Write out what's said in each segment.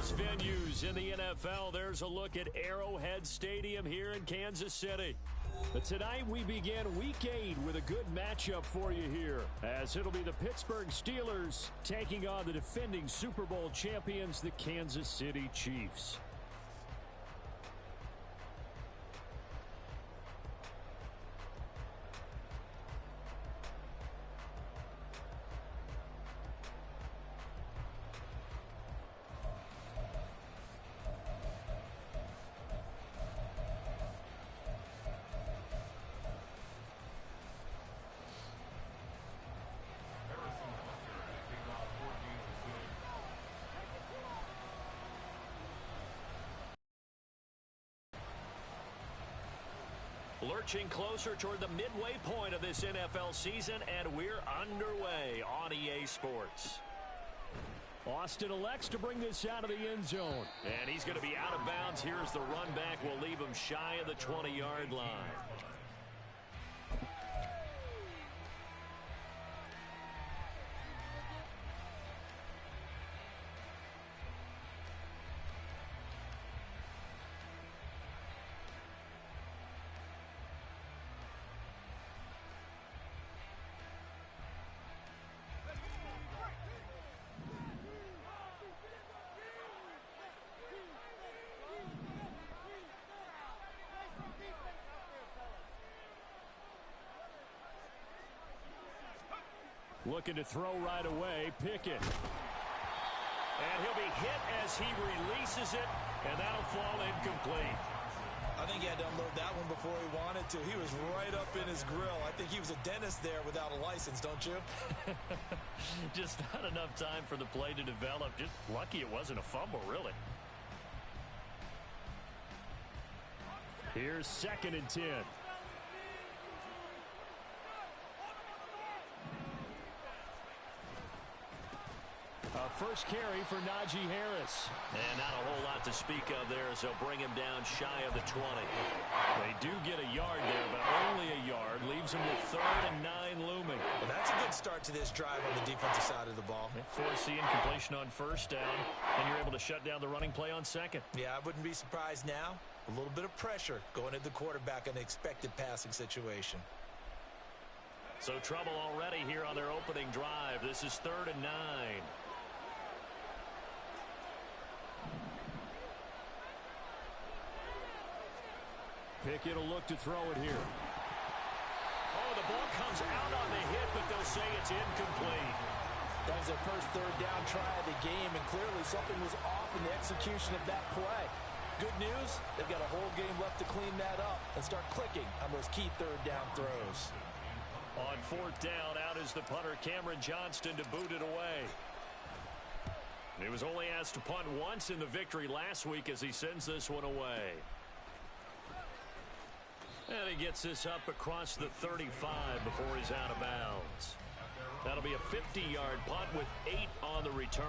biggest venues in the NFL. There's a look at Arrowhead Stadium here in Kansas City. But tonight we begin Week 8 with a good matchup for you here, as it'll be the Pittsburgh Steelers taking on the defending Super Bowl champions, the Kansas City Chiefs. Lurching closer toward the midway point of this NFL season, and we're underway on EA Sports. Austin elects to bring this out of the end zone. And he's going to be out of bounds. Here's the run back. We'll leave him shy of the 20-yard line. Looking to throw right away, Pickett. And he'll be hit as he releases it, and that'll fall incomplete. I think he had to unload that one before he wanted to. He was right up in his grill. I think he was a dentist there without a license, don't you? Just not enough time for the play to develop. Just lucky it wasn't a fumble, really. Here's 2nd and 10. First carry for Najee Harris. And not a whole lot to speak of there, as they'll bring him down shy of the 20. They do get a yard there, but only a yard. Leaves him with 3rd and 9 looming. Well, that's a good start to this drive on the defensive side of the ball. They force the incompletion on 1st down, and you're able to shut down the running play on 2nd. Yeah, I wouldn't be surprised now. A little bit of pressure going at the quarterback in an expected passing situation. So trouble already here on their opening drive. This is 3rd and 9. Pickett will look to throw it here. Oh, the ball comes out on the hit, but they'll say it's incomplete. That was their first 3rd down try of the game, and clearly something was off in the execution of that play. Good news, they've got a whole game left to clean that up and start clicking on those key 3rd down throws. On 4th down, out is the punter, Cameron Johnston, to boot it away. He was only asked to punt once in the victory last week as he sends this one away. And he gets this up across the 35 before he's out of bounds. That'll be a 50-yard punt with 8 on the return.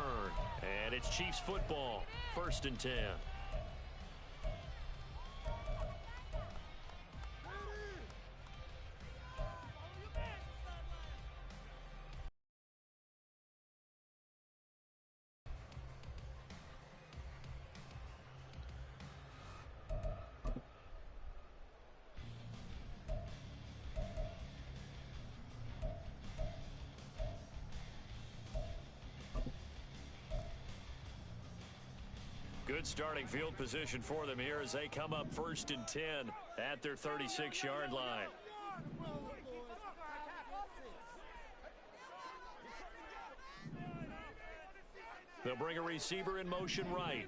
And it's Chiefs football, 1st and 10. Good starting field position for them here as they come up 1st and 10 at their 36-yard line. They'll bring a receiver in motion right.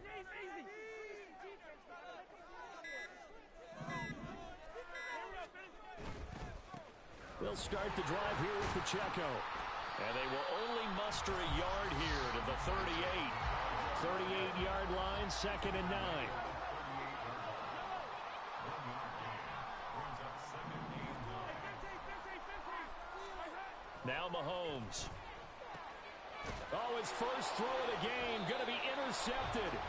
They'll start the drive here with Pacheco. And they will only muster a yard here to the 38. 38-yard line, 2nd and 9. Now Mahomes. Oh, his first throw of the game going to be intercepted.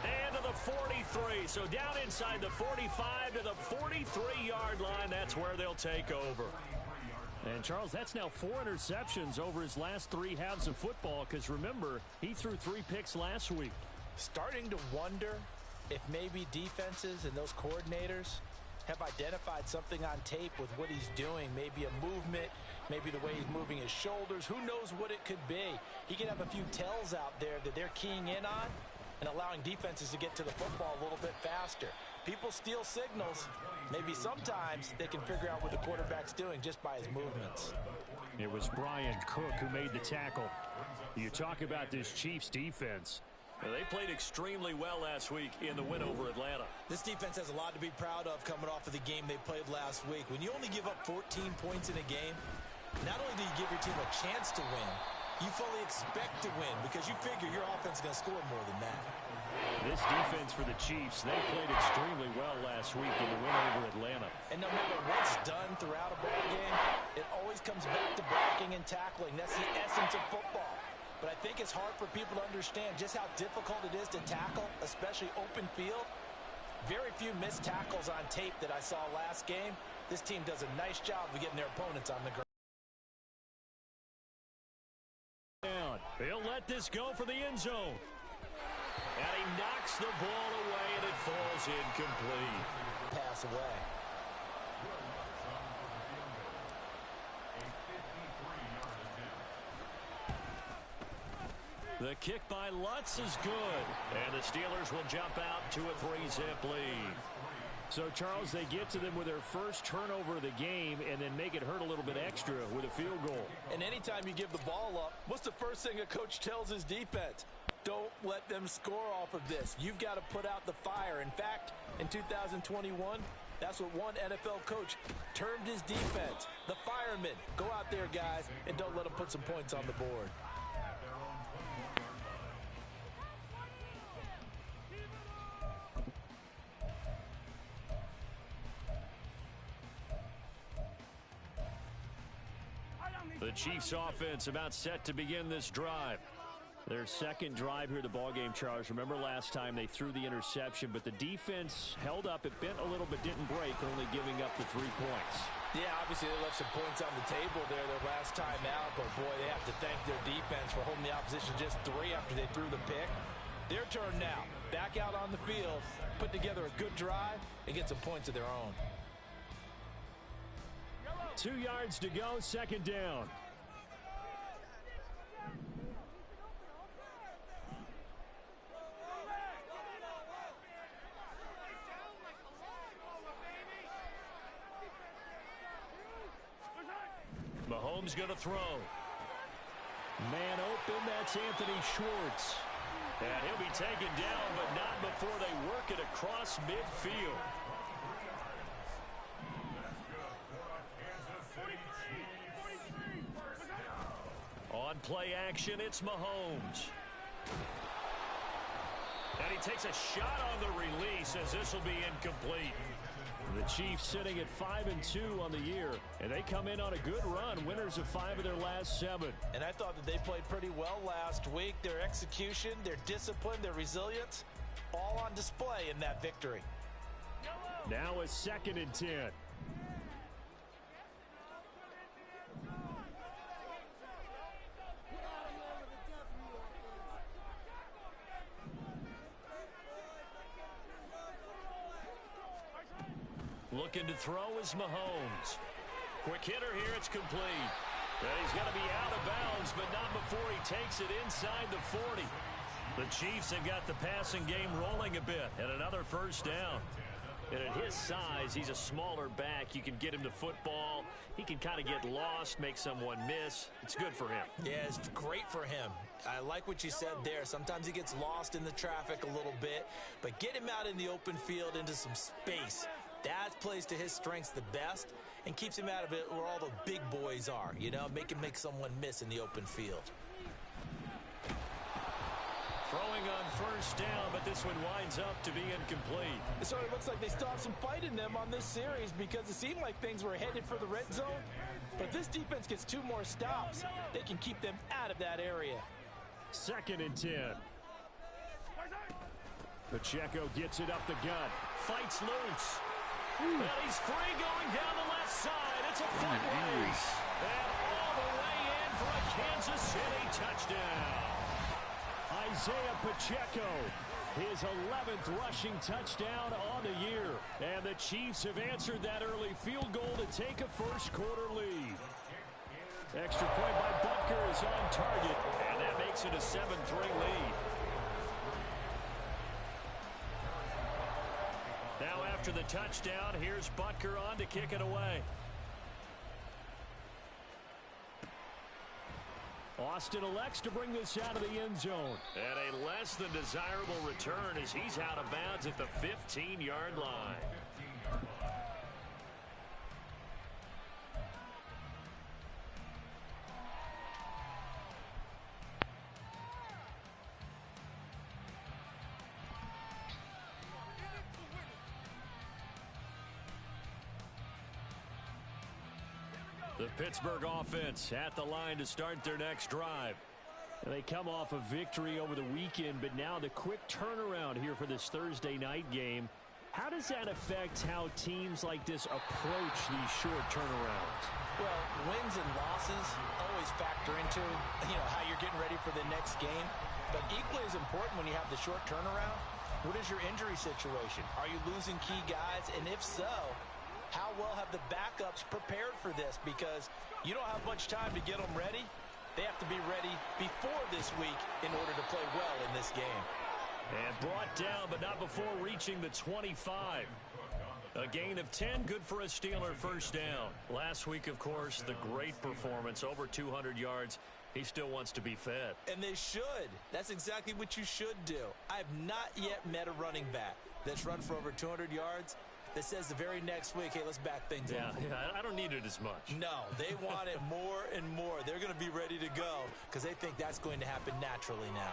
And to the 43. So down inside the 45 to the 43-yard line. That's where they'll take over. And, Charles, that's now 4 interceptions over his last 3 halves of football because, remember, he threw 3 picks last week. Starting to wonder if maybe defenses and those coordinators have identified something on tape with what he's doing. Maybe a movement, maybe the way he's moving his shoulders. Who knows what it could be? He can have a few tells out there that they're keying in on and allowing defenses to get to the football a little bit faster. People steal signals. Maybe sometimes they can figure out what the quarterback's doing just by his movements. It was Brian Cook who made the tackle. You talk about this Chiefs defense. They played extremely well last week in the win over Atlanta. This defense has a lot to be proud of coming off of the game they played last week. When you only give up 14 points in a game, not only do you give your team a chance to win, you fully expect to win because you figure your offense is going to score more than that. This defense for the Chiefs, they played extremely well last week in the win over Atlanta. And no matter what's done throughout a ball game, it always comes back to blocking and tackling. That's the essence of football. But I think it's hard for people to understand just how difficult it is to tackle, especially open field. Very few missed tackles on tape that I saw last game. This team does a nice job of getting their opponents on the ground. He'll let this go for the end zone. And he knocks the ball away, and it falls incomplete. Pass away. The kick by Lutz is good. And the Steelers will jump out to a 3-zip lead. So, Charles, they get to them with their first turnover of the game and then make it hurt a little bit extra with a field goal. And anytime you give the ball up, what's the first thing a coach tells his defense? Don't let them score off of this. You've got to put out the fire. In fact, in 2021, that's what one NFL coach termed his defense. The firemen. Go out there, guys, and don't let them put some points on the board. The Chiefs offense about set to begin this drive. Their second drive here of the ballgame, Charles. Remember last time they threw the interception, but the defense held up. It bent a little but didn't break, only giving up the 3 points. Yeah, obviously they left some points on the table there their last time out, but boy, they have to thank their defense for holding the opposition just 3 after they threw the pick. Their turn now. Back out on the field, put together a good drive, and get some points of their own. 2 yards to go, second down. Mahomes going to throw. Man open, that's Anthony Schwartz. And he'll be taken down, but not before they work it across midfield. On play action, it's Mahomes. And he takes a shot on the release as this will be incomplete. The Chiefs sitting at 5-2 on the year, and they come in on a good run, winners of 5 of their last 7. And I thought that they played pretty well last week. Their execution, their discipline, their resilience, all on display in that victory. Now a 2nd and 10. Looking to throw is Mahomes. Quick hitter here, it's complete. And he's going to be out of bounds, but not before he takes it inside the 40. The Chiefs have got the passing game rolling a bit, and another first down. And at his size, he's a smaller back. You can get him to football. He can kind of get lost, make someone miss. It's good for him. Yeah, it's great for him. I like what you said there. Sometimes he gets lost in the traffic a little bit, but get him out in the open field into some space. That plays to his strengths the best and keeps him out of it where all the big boys are, you know, make someone miss in the open field. Throwing on first down, but this one winds up to be incomplete. It sort of looks like they still have some fight in them on this series because it seemed like things were headed for the red zone. But if this defense gets 2 more stops, they can keep them out of that area. 2nd and 10. Pacheco gets it up the gut. Fights loose. And he's free going down the left side. It's a foot race. And all the way in for a Kansas City touchdown. Isaiah Pacheco, his 11th rushing touchdown on the year. And the Chiefs have answered that early field goal to take a first-quarter lead. Extra point by Butker is on target, and that makes it a 7-3 lead. Now after the touchdown, here's Butker on to kick it away. Austin elects to bring this out of the end zone. And a less than desirable return as he's out of bounds at the 15-yard line. The Pittsburgh offense at the line to start their next drive. And they come off a victory over the weekend, but now the quick turnaround here for this Thursday night game. How does that affect how teams like this approach these short turnarounds? Well, wins and losses always factor into, how you're getting ready for the next game. But equally as important when you have the short turnaround, what is your injury situation? Are you losing key guys? And if so, how well have the backups prepared for this? Because you don't have much time to get them ready. They have to be ready before this week in order to play well in this game. And brought down, but not before reaching the 25. A gain of 10, good for a Steeler first down. Last week, of course, the great performance, over 200 yards. He still wants to be fed. And they should. That's exactly what you should do. I've not yet met a running back that's run for over 200 yards that says the very next week, hey, let's back things up. Yeah, I don't need it as much. No, they want it more and more. They're going to be ready to go because they think that's going to happen naturally now.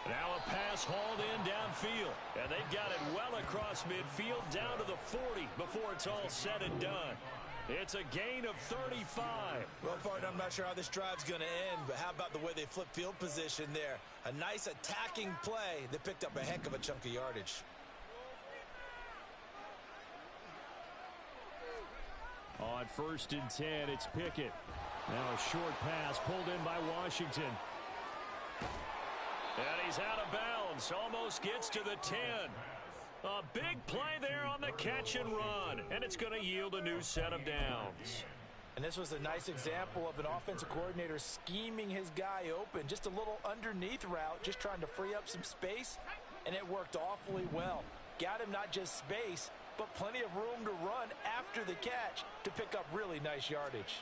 Now a pass hauled in downfield. And they've got it well across midfield down to the 40 before it's all said and done. It's a gain of 35. Well, partner, I'm not sure how this drive's going to end, but how about the way they flip field position there? A nice attacking play that picked up a heck of a chunk of yardage. On 1st and 10, it's Pickett. Now a short pass pulled in by Washington. And he's out of bounds. Almost gets to the 10. A big play there on the catch and run. And it's going to yield a new set of downs. And this was a nice example of an offensive coordinator scheming his guy open. Just a little underneath route, just trying to free up some space. And it worked awfully well. Got him not just space, but plenty of room to run after the catch to pick up really nice yardage.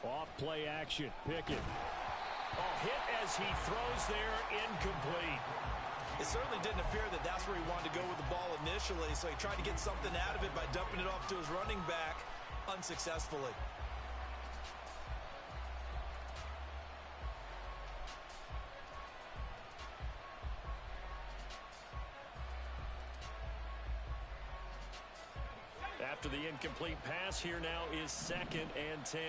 Off play action. Pickett. A hit as he throws there, incomplete. It certainly didn't appear that that's where he wanted to go with the ball initially, so he tried to get something out of it by dumping it off to his running back unsuccessfully. After the incomplete pass, here now is 2nd and 10.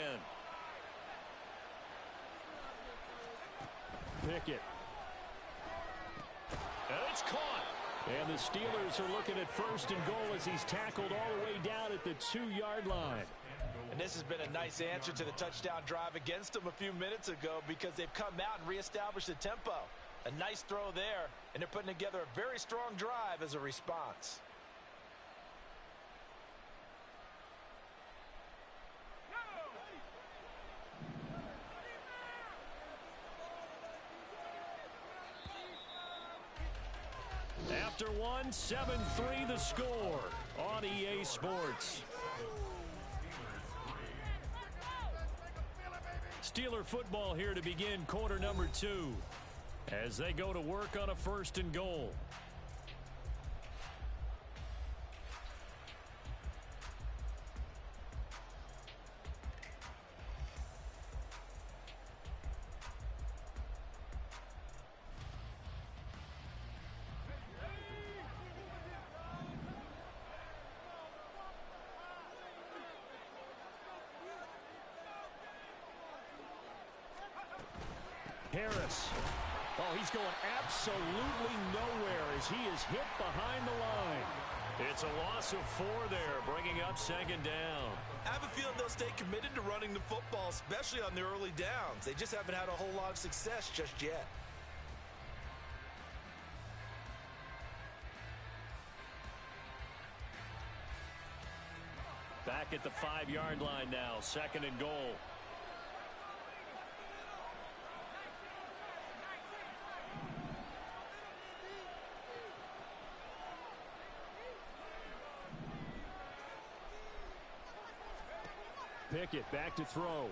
Pickett. And it's caught. And the Steelers are looking at 1st and goal as he's tackled all the way down at the 2-yard line. And this has been a nice answer to the touchdown drive against them a few minutes ago because they've come out and reestablished the tempo. A nice throw there, and they're putting together a very strong drive as a response. After one, 7-3 the score on EA Sports. Steeler football here to begin quarter number 2 as they go to work on a 1st and goal. Harris. Oh, he's going absolutely nowhere as he is hit behind the line. It's a loss of 4 there, bringing up second down. I have a feeling they'll stay committed to running the football, especially on the early downs. They just haven't had a whole lot of success just yet. Back at the 5-yard line now, second and goal. Pickett back to throw.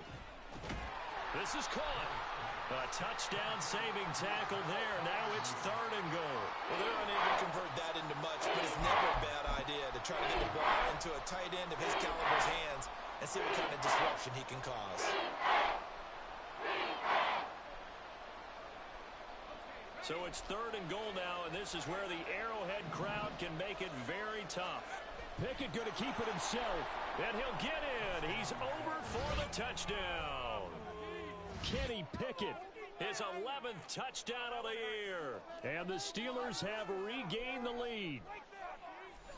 This is caught. A touchdown-saving tackle there. Now it's third and goal. Well, they're unable to convert that into much, but it's never a bad idea to try to get the ball into a tight end of his caliber's hands and see what kind of disruption he can cause. So it's third and goal now, and this is where the Arrowhead crowd can make it very tough. Pickett going to keep it himself, and he'll get in. He's over for the touchdown. Kenny Pickett, his 11th touchdown of the year. And the Steelers have regained the lead.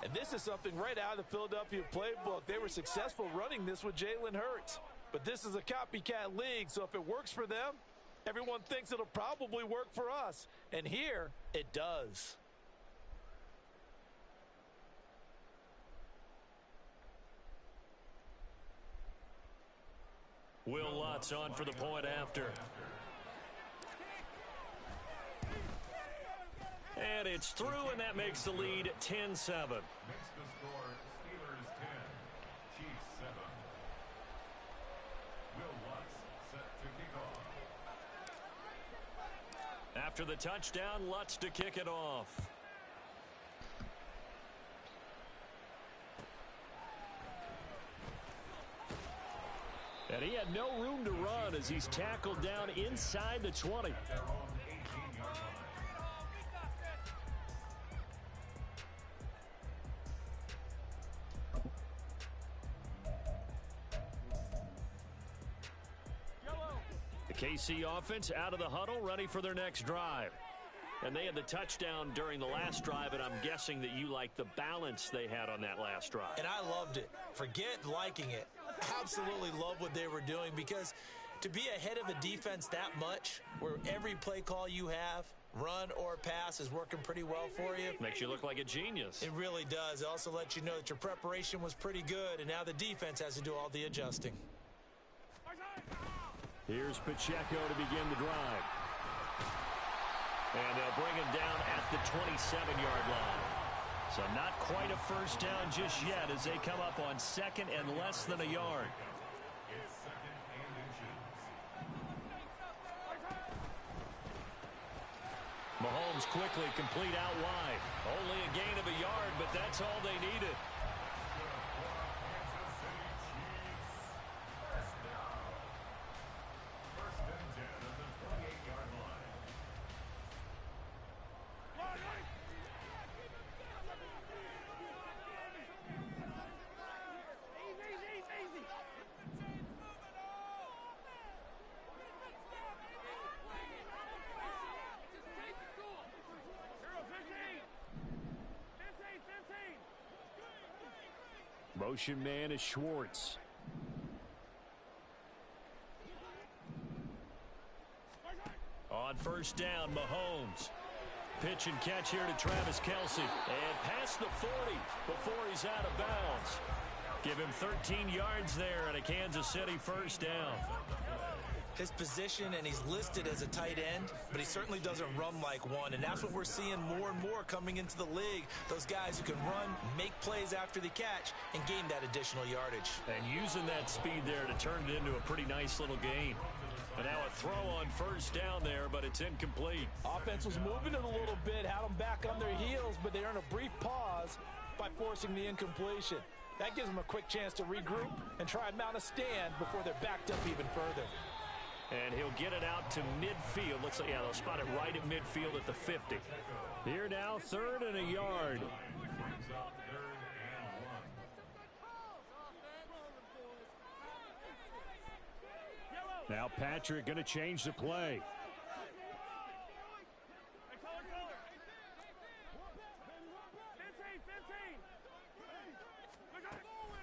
And this is something right out of the Philadelphia playbook. They were successful running this with Jalen Hurts. But this is a copycat league, so if it works for them, everyone thinks it'll probably work for us. And here, it does. Will Lutz on for the point after. And it's through, and that makes the lead 10-7. Makes the score Steelers 10, Chiefs 7. Will Lutz set to kick off. After the touchdown, Lutz to kick it off. And he had no room to run as he's tackled down inside the 20. Their own 18-yard line. The KC offense out of the huddle, ready for their next drive. And they had the touchdown during the last drive, and I'm guessing that you like the balance they had on that last drive. And I loved it. Forget liking it. Absolutely love what they were doing, because to be ahead of a defense that much, where every play call you have, run or pass, is working pretty well for you. Makes you look like a genius. It really does. It also lets you know that your preparation was pretty good, and now the defense has to do all the adjusting. Here's Pacheco to begin the drive. And they'll bring him down at the 27-yard line. So not quite a first down just yet as they come up on second and less than a yard. It's second and inches. Mahomes quickly complete out wide. Only a gain of a yard, but that's all they needed. First and 10 at the 28-yard line. Motion man is Schwartz. On first down, Mahomes. Pitch and catch here to Travis Kelce. And past the 40 before he's out of bounds. Give him 13 yards there and a Kansas City first down. His position, and he's listed as a tight end, but he certainly doesn't run like one, and that's what we're seeing more and more coming into the league. Those guys who can run, make plays after the catch, and gain that additional yardage. And using that speed there to turn it into a pretty nice little gain. And now a throw on first down there, but it's incomplete. Offense was moving it a little bit, had them back on their heels, but they earned a brief pause by forcing the incompletion. That gives them a quick chance to regroup and try and mount a stand before they're backed up even further. And he'll get it out to midfield. Looks like, yeah, they'll spot it right at midfield at the 50. Here now, third and a yard. Brings up third and 1. Now Patrick going to change the play.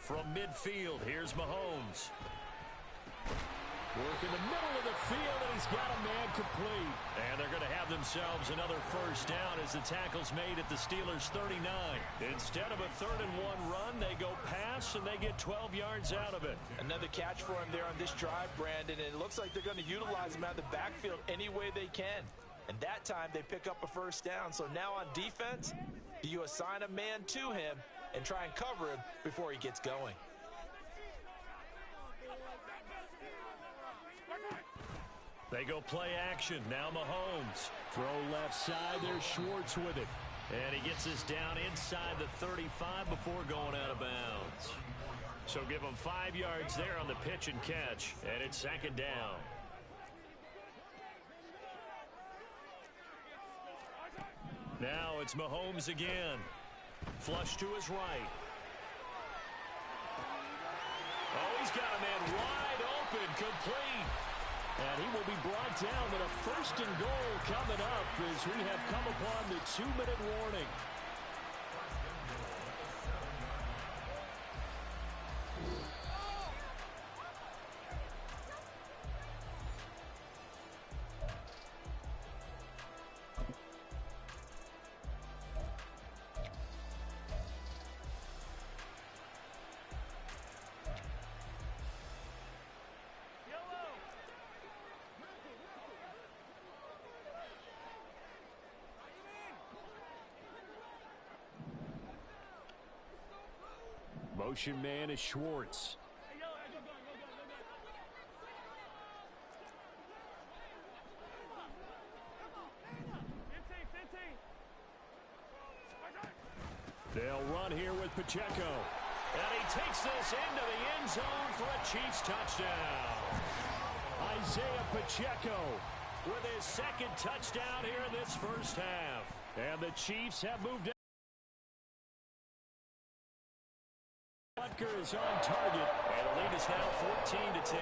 From midfield, here's Mahomes. Work in the middle of the field, and he's got a man complete. And they're going to have themselves another first down as the tackle's made at the Steelers' 39. Instead of a 3rd-and-1 run, they go pass, and they get 12 yards out of it. Another catch for him there on this drive, Brandon, and it looks like they're going to utilize him out of the backfield any way they can. And that time, they pick up a first down. So now on defense, do you assign a man to him and try and cover him before he gets going? They go play action. Now Mahomes. Throw left side. There's Schwartz with it. And he gets this down inside the 35 before going out of bounds. So give him 5 yards there on the pitch and catch. And it's 2nd down. Now it's Mahomes again. Flush to his right. Oh, he's got a man wide open, complete. And he will be brought down with a 1st and goal coming up as we have come upon the 2-minute warning. Motion man is Schwartz. They'll run here with Pacheco. And he takes this into the end zone for a Chiefs touchdown. Isaiah Pacheco with his 2nd touchdown here in this first half. And the Chiefs have moved. Butker is on target, and the lead is now 14-10.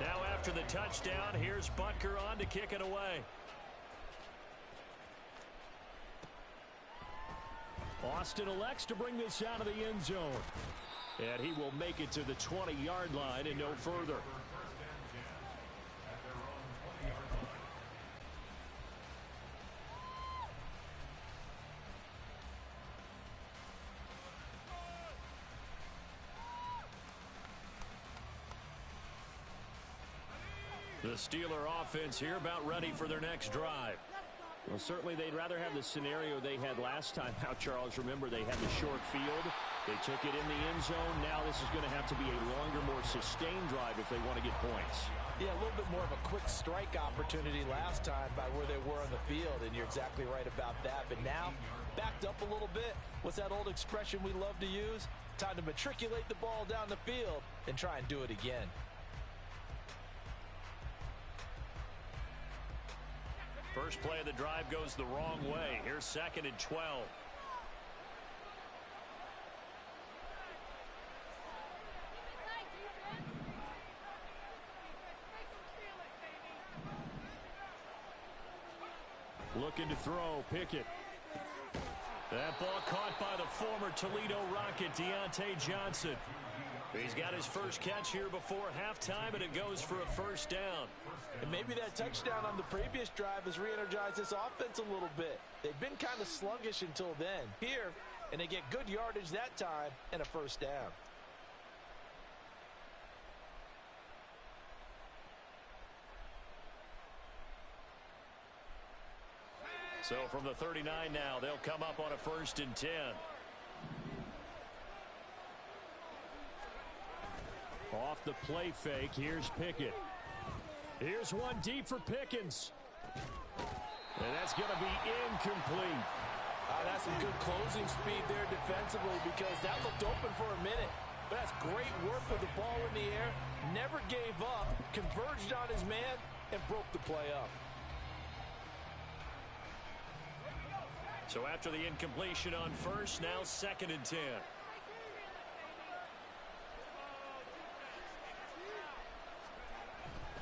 Now after the touchdown, here's Butker on to kick it away. Austin elects to bring this out of the end zone. And he will make it to the 20-yard line and no further. The Steeler offense here about ready for their next drive. Well, certainly they'd rather have the scenario they had last time out, Charles. Remember, they had the short field. They took it in the end zone. Now this is going to have to be a longer, more sustained drive if they want to get points. Yeah, a little bit more of a quick strike opportunity last time by where they were on the field, and you're exactly right about that. But now, backed up a little bit. What's that old expression we love to use? Time to matriculate the ball down the field and try and do it again. First play of the drive goes the wrong way. Here's 2nd and 12. Looking to throw, Pickett. That ball caught by the former Toledo Rocket, Deontay Johnson. He's got his first catch here before halftime, and it goes for a first down. And maybe that touchdown on the previous drive has re-energized this offense a little bit. They've been kind of sluggish until then. Here, and they get good yardage that time and a first down. So from the 39 now, they'll come up on a 1st and 10. Off the play fake, here's Pickett. Here's one deep for Pickens. And that's going to be incomplete. That's some good closing speed there defensively because that looked open for a minute. But that's great work with the ball in the air. Never gave up, converged on his man, and broke the play up. So after the incompletion on first, now 2nd and 10.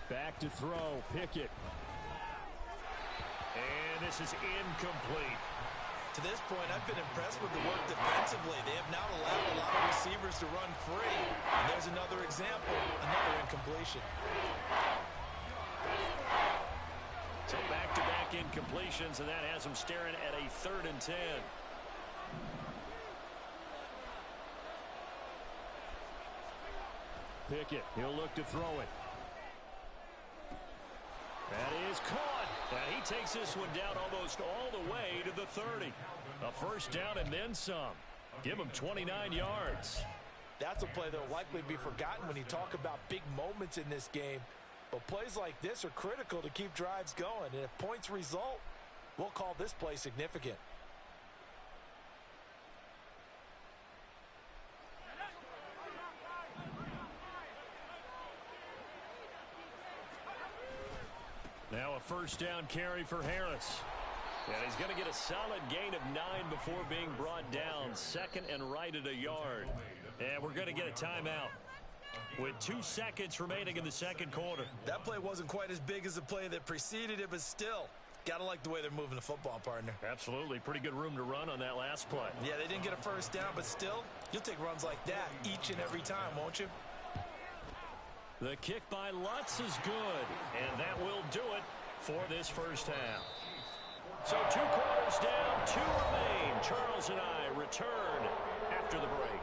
Back to throw, Pickett. And this is incomplete. To this point, I've been impressed with the work defensively. They have now allowed a lot of receivers to run free. And there's another example, another incompletion. So back-to-back incompletions, and that has them staring at a 3rd and 10. Pickett, he'll look to throw it. That is caught. And he takes this one down almost all the way to the 30. A first down and then some. Give him 29 yards. That's a play that will likely be forgotten when you talk about big moments in this game. But plays like this are critical to keep drives going. And if points result, we'll call this play significant. Now a first down carry for Harris. And he's going to get a solid gain of 9 before being brought down. 2nd and right at a yard. And we're going to get a timeout with 2 seconds remaining in the 2nd quarter. That play wasn't quite as big as the play that preceded it, but still, got to like the way they're moving the football, partner. Absolutely. Pretty good room to run on that last play. Yeah, they didn't get a first down, but still, you'll take runs like that each and every time, won't you? The kick by Lutz is good, and that will do it for this first half. So 2 quarters down, 2 remain. Charles and I return after the break.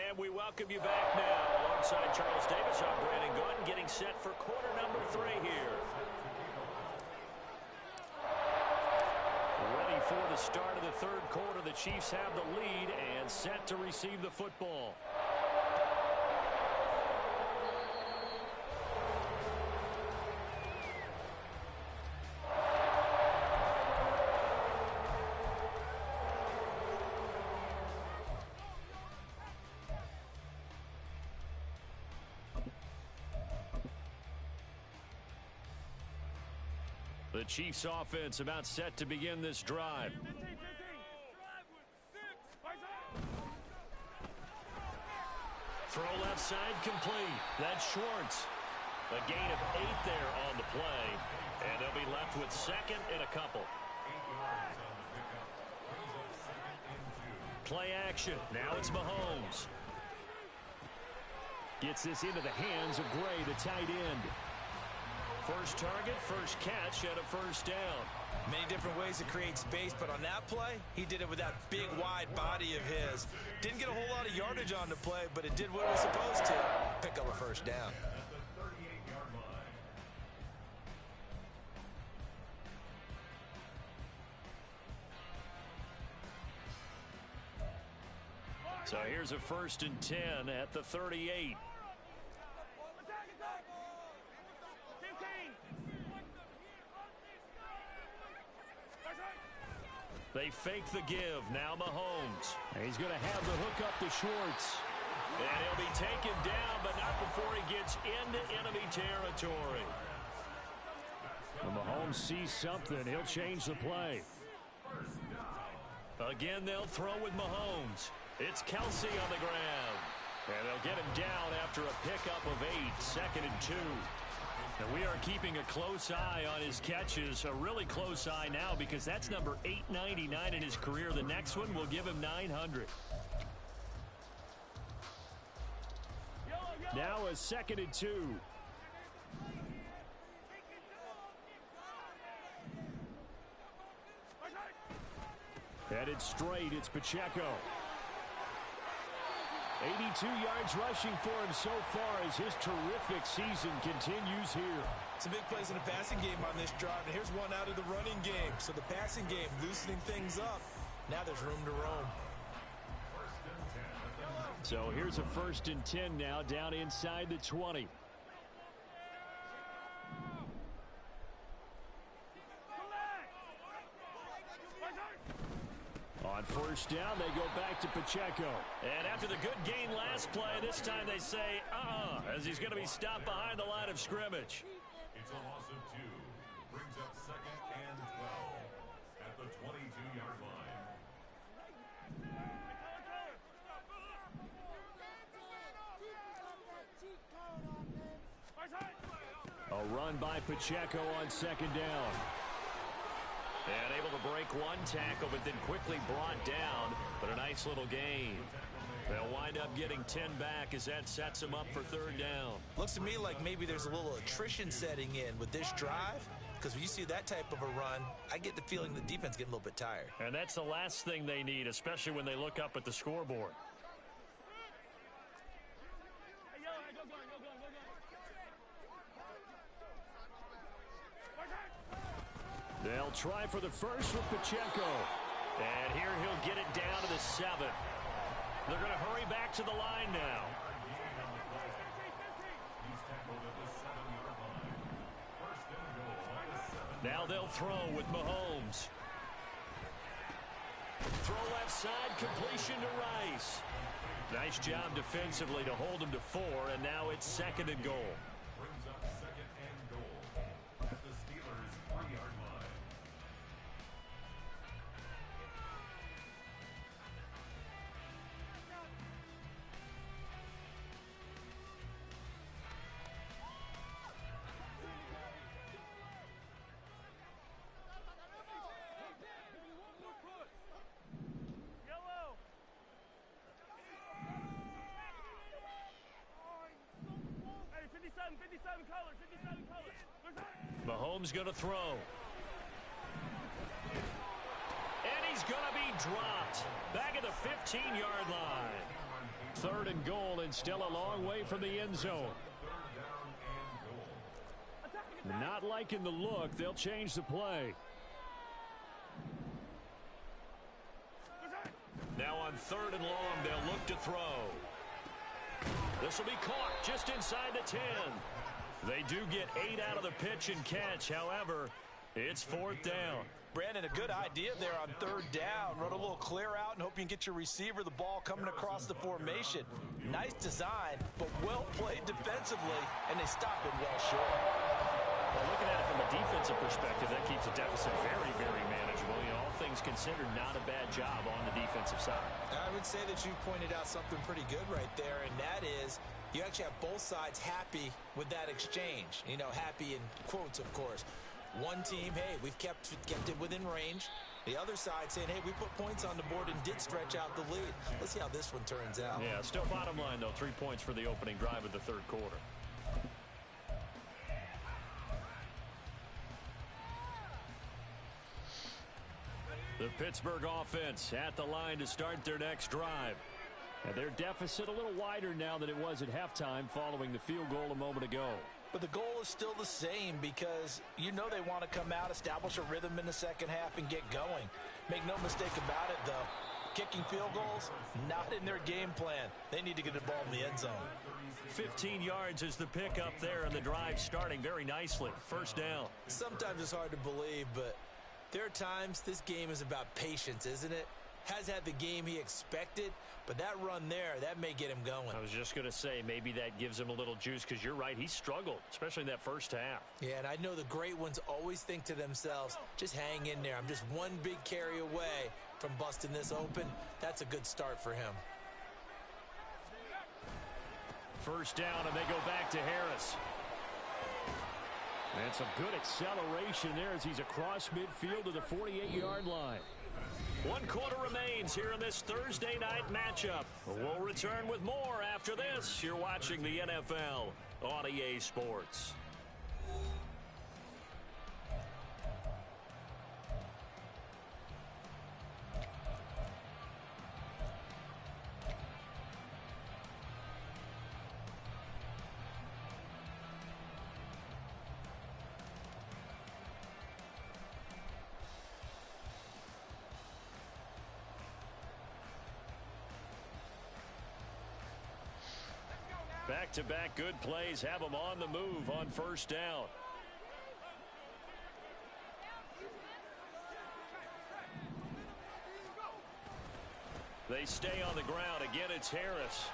And we welcome you back now. Alongside Charles Davis, I'm Brandon Gordon, getting set for quarter number 3 here. Ready for the start of the 3rd quarter. The Chiefs have the lead and set to receive the football. The Chiefs offense about set to begin this drive. Throw left side complete. That's Schwartz. A gain of 8 there on the play. And they'll be left with 2nd and a couple. Play action. Now it's Mahomes. Gets this into the hands of Gray, the tight end. First target, first catch, and a first down. Many different ways to create space, but on that play, he did it with that big, wide body of his. Didn't get a whole lot of yardage on the play, but it did what it was supposed to. Pick up a first down. So here's a 1st and 10 at the 38. They fake the give. Now Mahomes. And he's going to have the hook up to Schwartz. And he'll be taken down, but not before he gets into enemy territory. When Mahomes sees something, he'll change the play. Again, they'll throw with Mahomes. It's Kelsey on the ground. And they'll get him down after a pickup of 8. 2nd and 2. And we are keeping a close eye on his catches, a really close eye now because that's number 899 in his career. The next one will give him 900. Now a 2nd and 2. Headed straight, it's Pacheco. 82 yards rushing for him so far as his terrific season continues here. Some big plays in the passing game on this drive, and here's one out of the running game. So the passing game loosening things up. Now there's room to roam. So here's a 1st and 10 now down inside the 20. On first down, they go back to Pacheco. And after the good gain last play, this time they say, as he's going to be stopped behind the line of scrimmage. It's a loss of 2. Brings up 2nd and 12 at the 22-yard line. A run by Pacheco on second down. And able to break one tackle, but then quickly brought down. But a nice little gain. They'll wind up getting 10 back as that sets them up for third down. Looks to me like maybe there's a little attrition setting in with this drive. Because when you see that type of a run, I get the feeling the defense getting a little bit tired. And that's the last thing they need, especially when they look up at the scoreboard. They'll try for the first with Pacheco. And here he'll get it down to the 7. They're going to hurry back to the line now. Now they'll throw with Mahomes. Throw left side, completion to Rice. Nice job defensively to hold him to 4, and now it's 2nd and goal. Brings up 2nd and goal at the Steelers' 3-yard line. Mahomes going to throw. And he's going to be dropped. Back at the 15-yard line. 3rd and goal, and still a long way from the end zone. Not liking the look. They'll change the play. Now on 3rd and long, they'll look to throw. This will be caught just inside the 10. They do get 8 out of the pitch and catch. However, it's 4th down. Brandon, a good idea there on 3rd down. Run a little clear out and hope you can get your receiver the ball coming across the formation. Nice design, but well played defensively, and they stop it well short. Well, looking at it from a defensive perspective, that keeps the deficit very, very manageable. You know, all things considered, not a bad job on the defensive side. I would say that you've pointed out something pretty good right there, and that is you actually have both sides happy with that exchange. You know, happy in quotes, of course. One team, hey, we've kept it within range. The other side saying, hey, we put points on the board and did stretch out the lead. Let's see how this one turns out. Yeah, still bottom line, though, 3 points for the opening drive of the 3rd quarter. The Pittsburgh offense at the line to start their next drive. And their deficit a little wider now than it was at halftime following the field goal a moment ago. But the goal is still the same because you know they want to come out, establish a rhythm in the second half, and get going. Make no mistake about it, though. Kicking field goals, not in their game plan. They need to get the ball in the end zone. 15 yards is the pickup there, and the drive starting very nicely. 1st down. Sometimes it's hard to believe, but there are times this game is about patience, isn't it? Has had the game he expected, but that run there, that may get him going. I was just going to say, maybe that gives him a little juice because you're right, he struggled, especially in that first half. Yeah, and I know the great ones always think to themselves, just hang in there. I'm just one big carry away from busting this open. That's a good start for him. 1st down, and they go back to Harris. And some good acceleration there as he's across midfield to the 48-yard line. 1 quarter remains here in this Thursday night matchup. We'll return with more after this. You're watching the NFL on EA Sports. Back-to-back good plays have them on the move on 1st down. They stay on the ground. Again, it's Harris.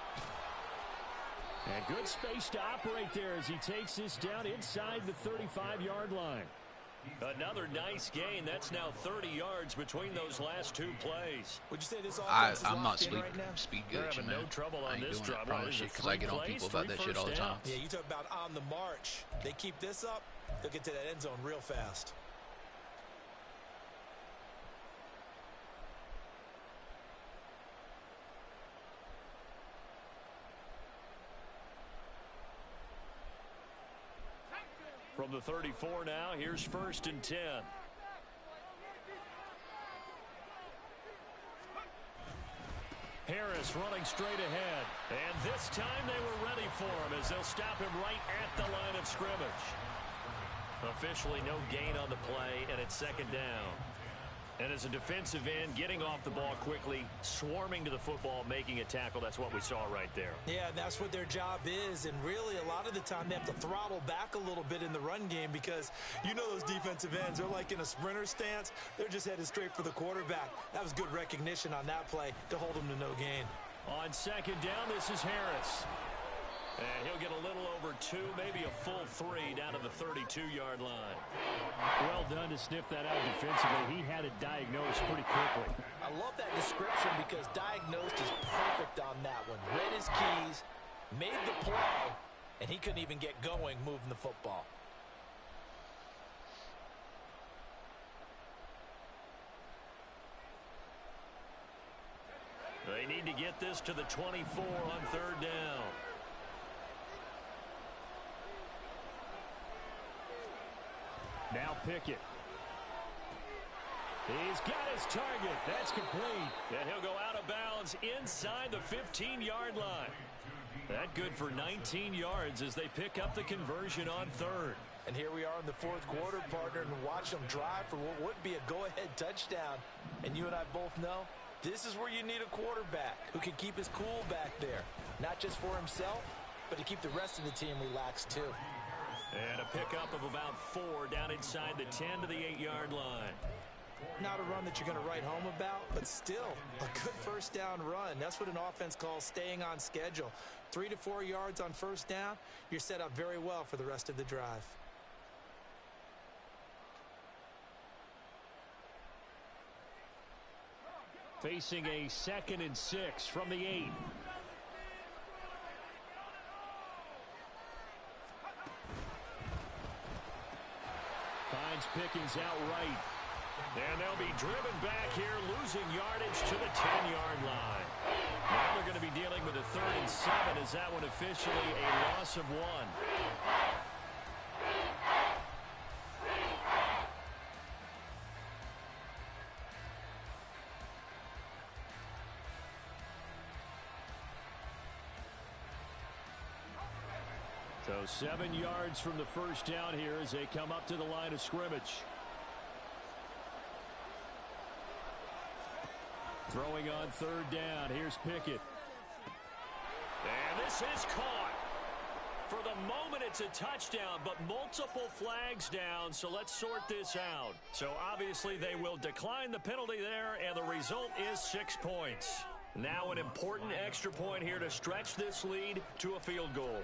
And good space to operate there as he takes this down inside the 35-yard line. Another nice gain. That's now 30 yards between those last two plays. Would you say this offense is I'm not locked in right now? speed They're glitching, having man. no trouble I on ain't this doing drive. it, promise you, because I get on people about that shit all the time. Yeah, you talk about on the march. They keep this up, they'll get to that end zone real fast. From the 34 now, here's 1st and 10. Harris running straight ahead. And this time they were ready for him as they'll stop him right at the line of scrimmage. Officially no gain on the play, and it's 2nd down. And as a defensive end, getting off the ball quickly, swarming to the football, making a tackle, that's what we saw right there. Yeah, and that's what their job is. And really, a lot of the time, they have to throttle back a little bit in the run game because you know those defensive ends, they're like in a sprinter stance. They're just headed straight for the quarterback. That was good recognition on that play to hold them to no gain. On 2nd down, this is Harris. And he'll get a little over 2, maybe a full 3 down to the 32-yard line. Well done to sniff that out defensively. He had it diagnosed pretty quickly. I love that description because diagnosed is perfect on that one. Read his keys, made the play, and he couldn't even get going moving the football. They need to get this to the 24 on 3rd down. Now Pickett. He's got his target. That's complete. And he'll go out of bounds inside the 15-yard line. That good for 19 yards as they pick up the conversion on 3rd. And here we are in the 4th quarter, partner, and watch them drive for what would be a go-ahead touchdown. And you and I both know this is where you need a quarterback who can keep his cool back there. Not just for himself, but to keep the rest of the team relaxed too. And a pickup of about 4 down inside the 10 to the 8-yard line. Not a run that you're going to write home about, but still a good 1st down run. That's what an offense calls staying on schedule. 3 to 4 yards on 1st down, you're set up very well for the rest of the drive. Facing a 2nd and 6 from the 8. Finds Pickens outright. And they'll be driven back here, losing yardage to the 10-yard line. Now they're going to be dealing with a 3rd and 7 as that one officially a loss of 1. So 7 yards from the 1st down here as they come up to the line of scrimmage. Throwing on 3rd down. Here's Pickett. And this is caught. For the moment, it's a touchdown, but multiple flags down, so let's sort this out. So obviously they will decline the penalty there, and the result is 6 points. Now an important extra point here to stretch this lead to a field goal.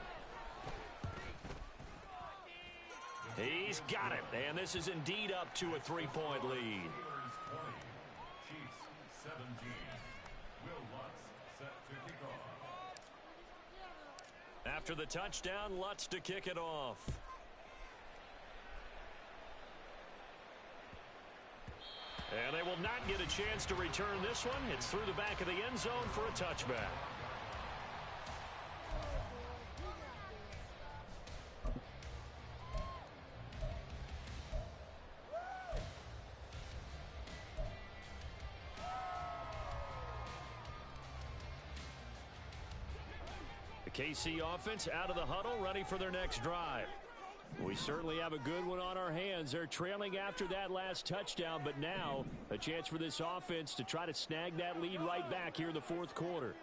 He's got it, and this is indeed up to a 3-point lead. After the touchdown, Lutz to kick it off. And they will not get a chance to return this one. It's through the back of the end zone for a touchback. KC offense out of the huddle, ready for their next drive. We certainly have a good one on our hands. They're trailing after that last touchdown, but now a chance for this offense to try to snag that lead right back here in the 4th quarter.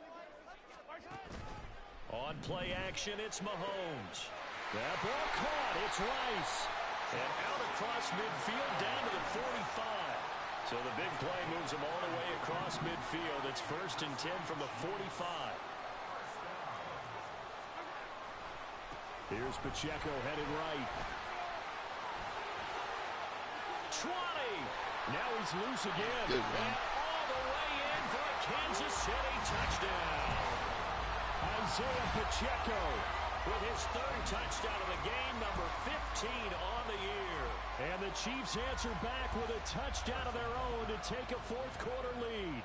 On play action, it's Mahomes. That ball caught. It's Rice. And out across midfield down to the 45. So the big play moves them all the way across midfield. It's 1st and 10 from the 45. Here's Pacheco headed right. 20. Now he's loose again. Good and all the way in for a Kansas City touchdown. Isaiah Pacheco with his 3rd touchdown of the game, number 15 on the year. And the Chiefs answer back with a touchdown of their own to take a 4th quarter lead.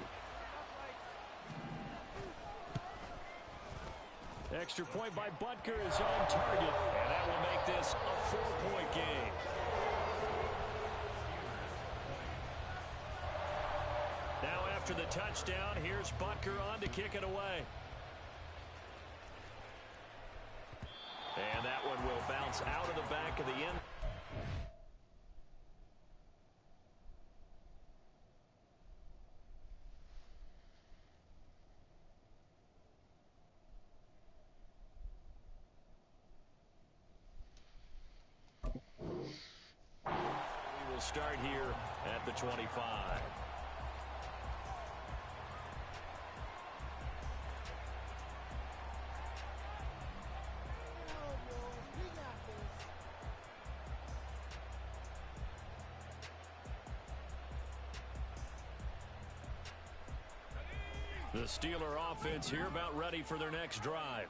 Extra point by Butker is on target, and that will make this a 4-point game. Now after the touchdown, here's Butker on to kick it away. And that one will bounce out of the back of the end. We will start here at the 25. The Steeler offense here about ready for their next drive.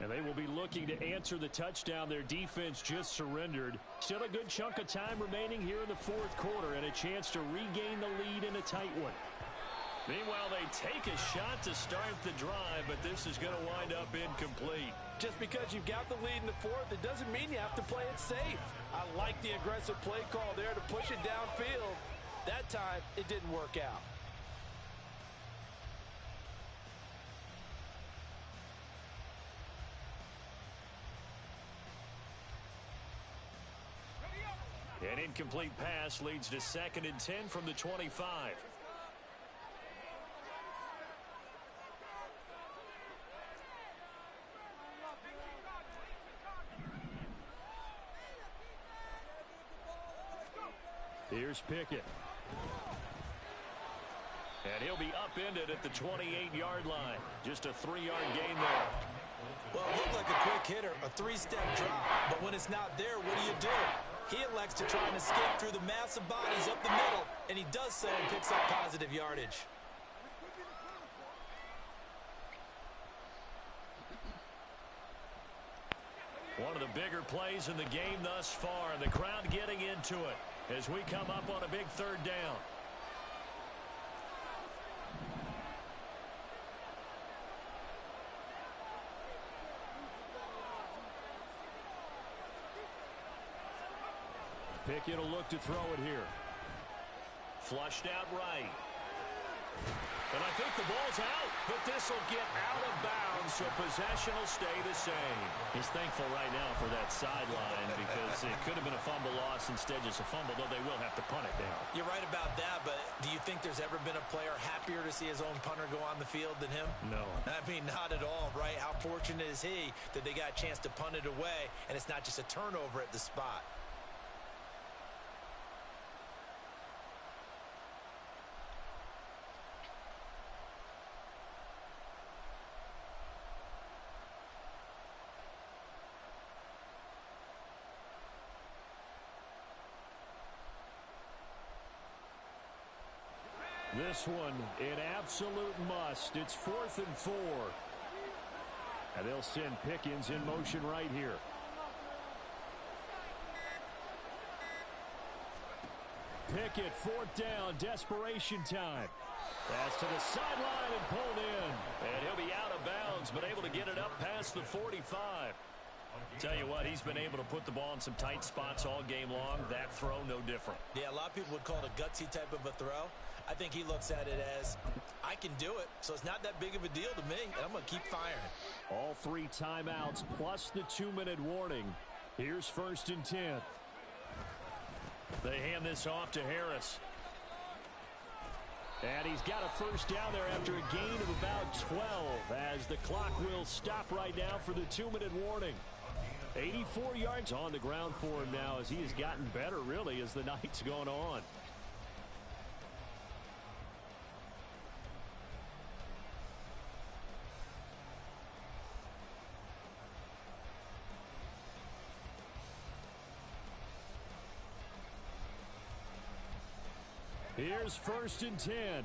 And they will be looking to answer the touchdown their defense just surrendered. Still a good chunk of time remaining here in the 4th quarter and a chance to regain the lead in a tight one. Meanwhile, they take a shot to start the drive, but this is going to wind up incomplete. Just because you've got the lead in the 4th, it doesn't mean you have to play it safe. I like the aggressive play call there to push it downfield. That time, it didn't work out. An incomplete pass leads to 2nd and 10 from the 25. Here's Pickett. And he'll be upended at the 28-yard line. Just a 3-yard gain there. Well, it looked like a quick hitter, a 3-step drop. But when it's not there, what do? He elects to try and escape through the massive bodies up the middle, and he does so and picks up positive yardage. One of the bigger plays in the game thus far, and the crowd getting into it as we come up on a big 3rd down. Pickett will look to throw it here. Flushed out right. And I think the ball's out, but this will get out of bounds, so possession will stay the same. He's thankful right now for that sideline because it could have been a fumble loss, instead just a fumble, though they will have to punt it down. You're right about that, but do you think there's ever been a player happier to see his own punter go on the field than him? No. I mean, not at all, right? How fortunate is he that they got a chance to punt it away, and it's not just a turnover at the spot. This one, an absolute must. It's 4th and 4. And they'll send Pickens in motion right here. Pickett, 4th down, desperation time. Pass to the sideline and pulled in. And he'll be out of bounds, but able to get it up past the 45. Tell you what, he's been able to put the ball in some tight spots all game long. That throw, no different. Yeah, a lot of people would call it a gutsy type of a throw. I think he looks at it as, I can do it, so it's not that big of a deal to me, and I'm going to keep firing. All 3 timeouts plus the 2-minute warning. Here's 1st and 10. They hand this off to Harris. And he's got a 1st down there after a gain of about 12 as the clock will stop right now for the 2-minute warning. 84 yards on the ground for him now as he has gotten better, really, as the night's gone on. Here's 1st and 10.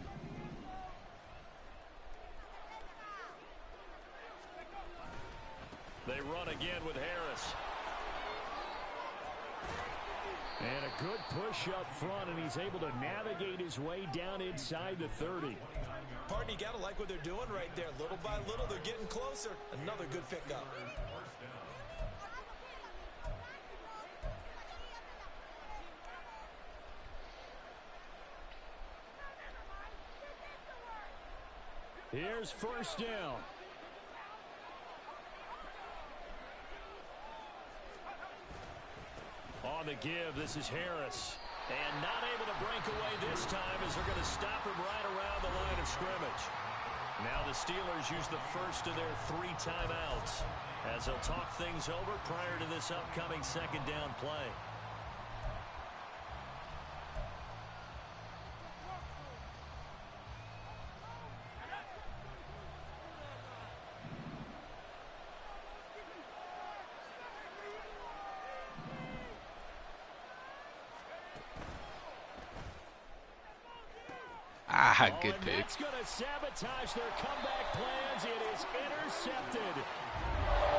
They run again with Harris. And a good push up front, and he's able to navigate his way down inside the 30. Partner, you got to like what they're doing right there. Little by little, they're getting closer. Another good pickup. Here's 1st down. On the give, this is Harris. And not able to break away this time as they're going to stop him right around the line of scrimmage. Now the Steelers use the first of their 3 timeouts as they'll talk things over prior to this upcoming 2nd down play. Good pick. That's going to sabotage their comeback plans. It is intercepted.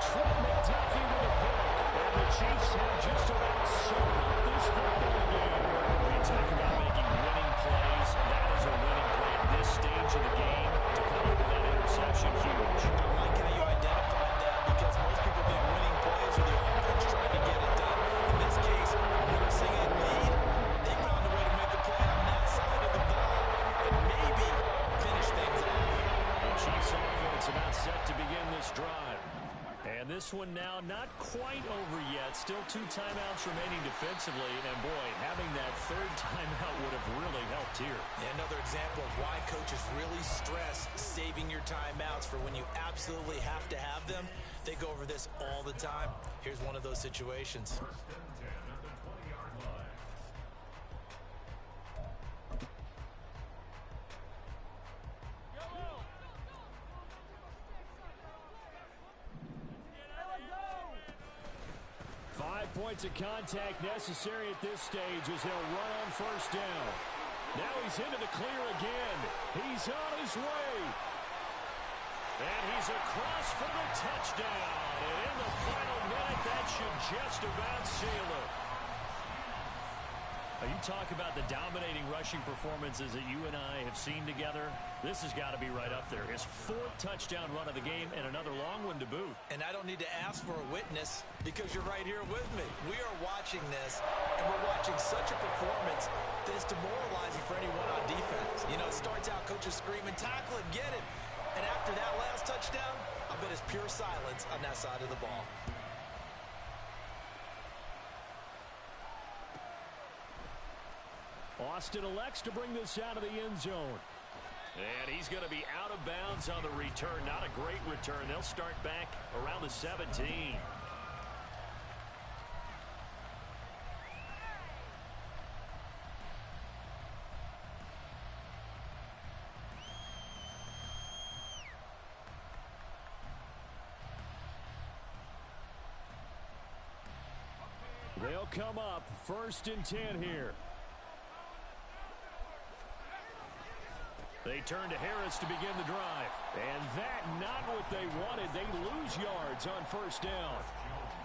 Trent McDuffie with a pick. And the Chiefs have just about sewn up this football game. When you talk about making winning plays, that is a winning play at this stage of the game. To come up with that interception, huge. I like how you identified that because most people think winning plays are the offense trying to get it done. In this case, nursing a lead, they found a way to make a play on that side of the ball and maybe finish things off. The Chiefs offense about set to begin this drive. And this one now not quite over yet. Still 2 timeouts remaining defensively. And, boy, having that 3rd timeout would have really helped here. Another example of why coaches really stress saving your timeouts for when you absolutely have to have them. They go over this all the time. Here's one of those situations. 5 points of contact necessary at this stage as they'll run on 1st down. Now he's into the clear again. He's on his way. And he's across for the touchdown. And in the final minute, that should just about seal it. You talk about the dominating rushing performances that you and I have seen together. This has got to be right up there. His 4th touchdown run of the game and another long one to boot. And I don't need to ask for a witness because you're right here with me. We are watching this, and we're watching such a performance that is demoralizing for anyone on defense. You know, it starts out coaches screaming, tackle it, get it. And after that last touchdown, I bet it's pure silence on that side of the ball. Austin elects to bring this out of the end zone. And he's going to be out of bounds on the return. Not a great return. They'll start back around the 17. They'll come up 1st and 10 here. They turn to Harris to begin the drive. And that not what they wanted. They lose yards on 1st down.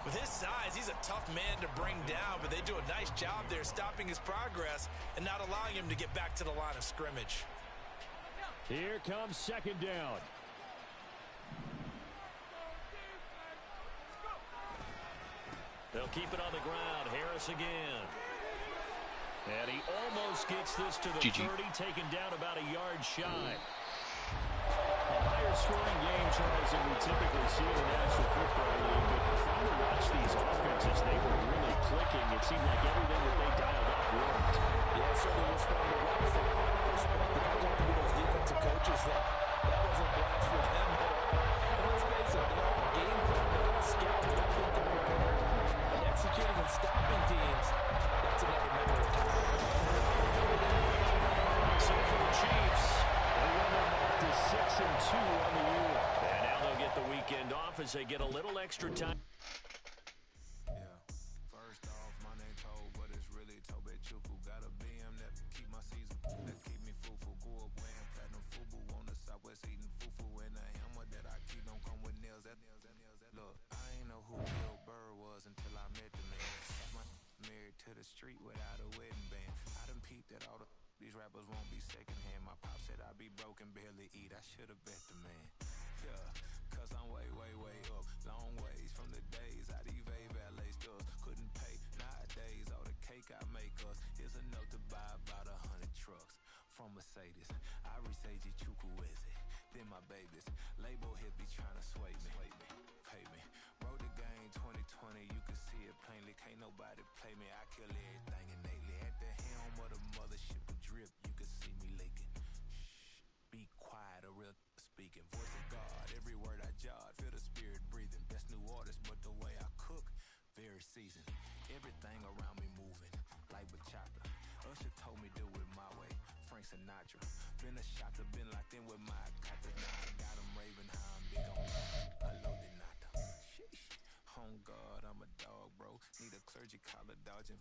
With his size, he's a tough man to bring down, but they do a nice job there stopping his progress and not allowing him to get back to the line of scrimmage. Here comes 2nd down. They'll keep it on the ground. Harris again. And he almost gets this to the 30, taken down about a yard shy. A higher scoring game, Charles, than we typically see in the National Football League. But fun to watch these offenses. They were really clicking. It seemed like everything that they dialed up worked. Yeah, it certainly was fun to watch from my perspective. I want to be those defensive coaches that wasn't blast for them at all. And let's face it, they're all game plan, they're all scouts. I think they're prepared. And executing and stopping teams, that's another matter of time. So for the Chiefs, they run them up to 6-2 on the year. And now they'll get the weekend off as they get a little extra time. Southwest eating fufu and a hammer that I keep don't come with nails. Look, I ain't know who Bill Burr was until I met the man. Got my married to the street without a wedding band. I done peeped that all these rappers won't be secondhand. My pop said I'd be broken, barely eat. I should've bet the man. Yeah, cause I'm way, way, way up. Long ways from the days I Eve valet stores. Couldn't pay nowadays. All the cake I make us is enough to buy about 100 trucks. From Mercedes, I say Chukwueze. Then my babies, label hit be trying to sway me. Pay me. Wrote the game 2020, you can see it plainly. Can't nobody play me. I kill everything innately. At the helm of the mothership of drip, you can see me leaking. Shh, be quiet, a real speaking. Voice of God, every word I jot. Feel the spirit breathing. Best new artist, but the way I cook, very seasoned. Everything around me moving, like bachata. Usher told me do it my way. Frank Sinatra. Been a shotter, been locked in with my kata. Now I got him raving how I'm big on hello de nata. Sheesh. On God, I'm a dog, bro. Need a clergy collar, dodging